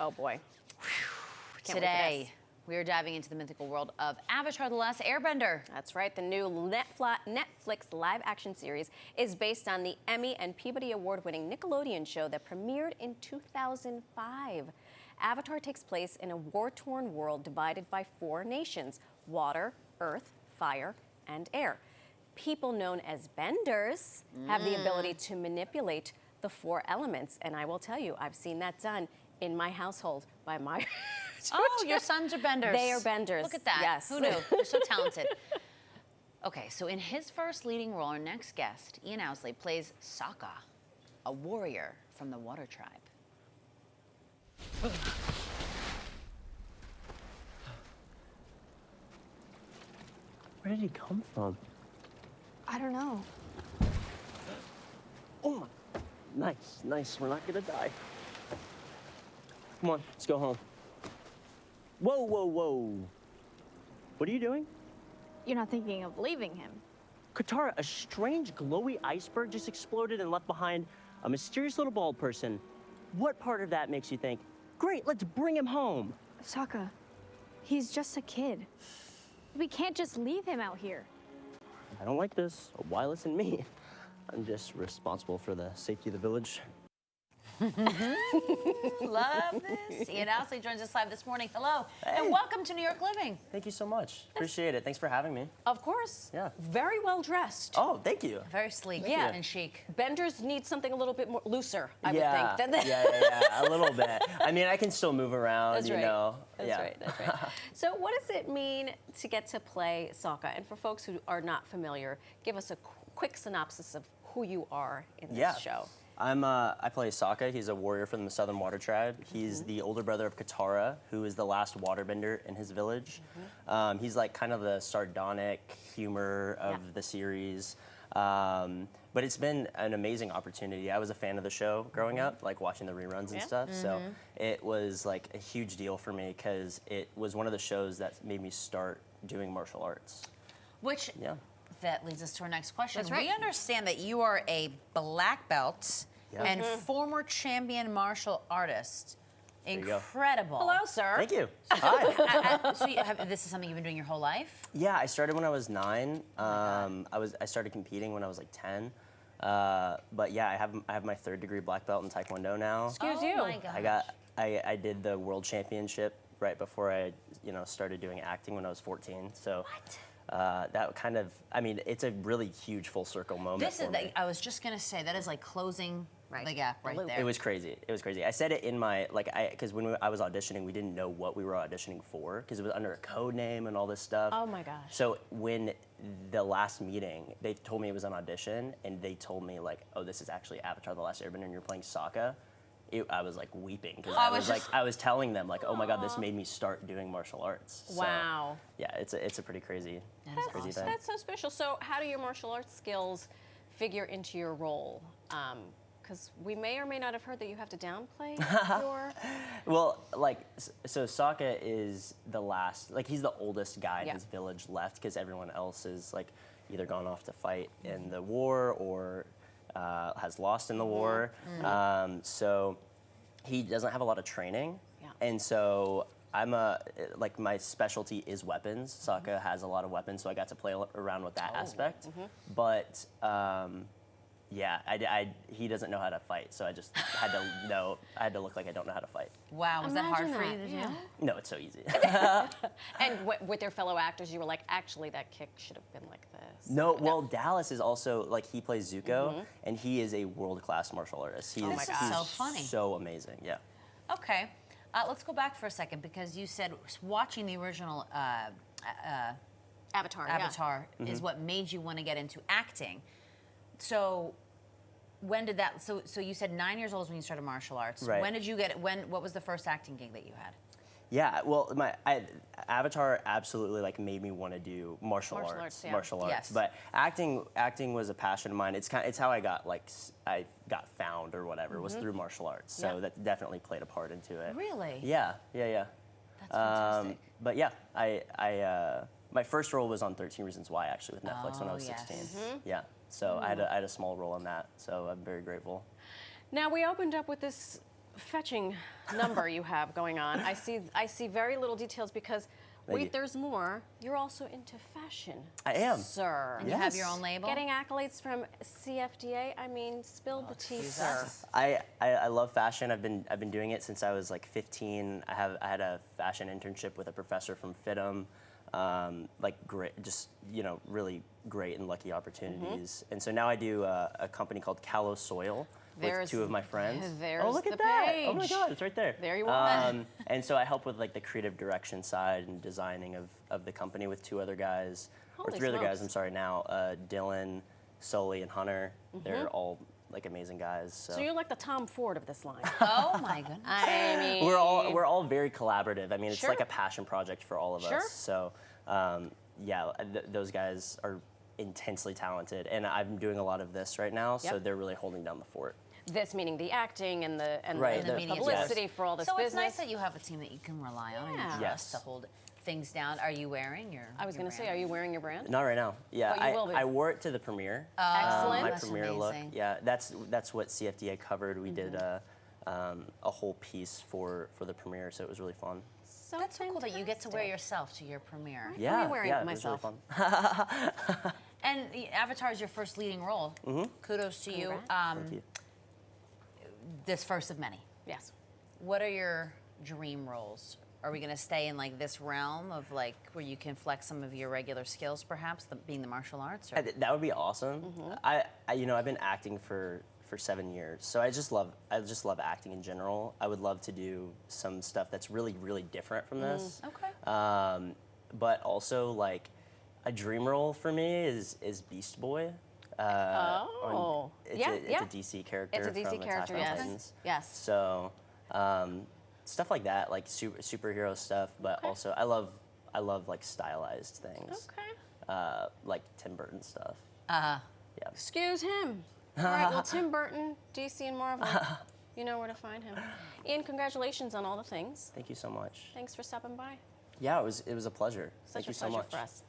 Oh boy. Today, we are diving into the mythical world of Avatar: The Last Airbender. That's right. The new Netflix live-action series is based on the Emmy and Peabody Award-winning Nickelodeon show that premiered in 2005. Avatar takes place in a war-torn world divided by 4 nations: water, earth, fire, and air. People known as benders have the ability to manipulate the 4 elements, and I will tell you, I've seen that done in my household by my Oh, your sons are benders. They are benders. Look at that. Yes. Who knew? You're so talented. Okay, so in his first leading role, our next guest, Ian Ousley, plays Sokka, a warrior from the Water Tribe. Where did he come from? I don't know. Oh my, nice. We're not gonna die. Come on, let's go home. Whoa. What are you doing? You're not thinking of leaving him. Katara, a strange glowy iceberg just exploded and left behind a mysterious little bald person. What part of that makes you think, great, let's bring him home? Sokka, he's just a kid. We can't just leave him out here. I don't like this. Why listen to me? I'm just responsible for the safety of the village. Love this. Ian Ousley joins us live this morning. Hello, Hey. and welcome to New York Living. Thank you so much. Appreciate it. Thanks for having me. Of course. Yeah. Very well dressed. Oh, thank you. Very sleek Yeah. and chic. Benders need something a little bit more looser, I yeah. would think. Yeah, a little bit. I mean, I can still move around, That's you right. know. That's right. So what does it mean to get to play Sokka? And for folks who are not familiar, give us a quick synopsis of who you are in this show. I play Sokka. He's a warrior from the Southern Water Tribe. He's the older brother of Katara, who is the last waterbender in his village. He's like kind of the sardonic humor of the series. But it's been an amazing opportunity. I was a fan of the show growing up, like watching the reruns and stuff. So it was like a huge deal for me because it was one of the shows that made me start doing martial arts. Which, that leads us to our next question. That's right. We understand that you are a black belt and former champion martial artist. you go. Incredible. Hello, sir. Thank you. Hi. So this is something you've been doing your whole life? Yeah, I started when I was 9. I started competing when I was like 10. But yeah, I have my 3rd degree black belt in Taekwondo now. Excuse Oh you. my gosh. I did the world championship right before I started doing acting when I was 14. So that kind of, I mean, it's a really huge full circle moment. This is, for me. I was just gonna say, that is like closing the gap right there. It was crazy. It was crazy. I said it in my, because when I was auditioning, we didn't know what we were auditioning for because it was under a code name and all this stuff. Oh my gosh. So when the last meeting, they told me it was an audition and they told me like, oh, this is actually Avatar: The Last Airbender and you're playing Sokka. I was like weeping because I was telling them like, oh my God, this made me start doing martial arts. So, Wow. yeah, it's a pretty crazy, crazy thing. That's so special. So how do your martial arts skills figure into your role? Because we may or may not have heard that you have to downplay your... Well, like, so Sokka is the last, like he's the oldest guy in his village left because everyone else is like either gone off to fight in the war or has lost in the war. So he doesn't have a lot of training. And so like my specialty is weapons. Sokka has a lot of weapons, so I got to play around with that aspect. But yeah, he doesn't know how to fight, so I just had to look like I don't know how to fight. Wow, was that hard for you to do? No, it's so easy. And with your fellow actors, you were like, actually, that kick should have been like this. No, well, Dallas is also, like, he plays Zuko, and he is a world-class martial artist. He's, Oh my gosh. So funny. So amazing, yeah. Okay, let's go back for a second because you said watching the original Avatar. is what made you want to get into acting. So when did that, so you said 9 years old is when you started martial arts. Right. When did you what was the first acting gig that you had? Yeah, well, Avatar absolutely like made me want to do martial arts. Yes. But acting was a passion of mine. It's how I got I got found or whatever was through martial arts. So that definitely played a part into it. Really? Yeah. That's fantastic. But yeah, my first role was on 13 Reasons Why actually with Netflix when I was 16. Yeah. So I had a small role in that. So I'm very grateful. Now, we opened up with this fetching number you have going on. I see very little details because Thank you. there's more. You're also into fashion. I am. Sir. And you have your own label? Getting accolades from CFDA. I mean, spill the tea, sir. Jesus. I love fashion. I've been doing it since I was like 15. I had a fashion internship with a professor from FITM. Like great, just really great and lucky opportunities. And so now I do a company called Kaló Soil with two of my friends. There's oh, look the at that! page. Oh my God, it's right there. There you are. And so I help with like the creative direction side and designing of the company with two other guys, Holy or three other guys. smokes. I'm sorry now. Dylan, Sully, and Hunter. They're all like amazing guys. So you're like the Tom Ford of this line. Oh my goodness. I mean, we're all very collaborative. I mean, it's Sure. like a passion project for all of Sure. us. So yeah, those guys are intensely talented, and I'm doing a lot of this right now. So Yep. they're really holding down the fort. this meaning the acting and the Right, the the media publicity yes. for all this So business. it's nice that you have a team that you can rely on and Yeah. you trust Yes. to hold things down. Are you wearing your? I was going to say, are you wearing your brand? Not right now. Yeah, But you will be. I wore it to the premiere. Excellent. My That's premiere look. amazing. Yeah, that's what CFDA covered. We did a whole piece for the premiere, so it was really fun. So That's so cool that you get to wear fantastic. yourself to your premiere. Yeah, wearing yeah, myself? it was really fun. And Avatar is your first leading role. Kudos to you. Congrats. Thank you. This first of many. Yes. What are your dream roles? Are we going to stay in like this realm of like where you can flex some of your regular skills, perhaps being the martial arts? Or? That would be awesome. I've been acting for 7 years, so I just love acting in general. I would love to do some stuff that's really different from this. Okay. But also like a dream role for me is Beast Boy. It's yeah, a DC character. It's a DC from character, Attack on yes. Titans. Yes. So stuff like that, like superhero stuff, but also I love like stylized things. Okay. Like Tim Burton stuff. Uh-huh. Yeah. Excuse him. All right, well, Tim Burton, DC, and Marvel, you know where to find him. Ian, congratulations on all the things. Thank you so much. Thanks for stopping by. Yeah, it was a pleasure. Such Thank a you so pleasure much. for us.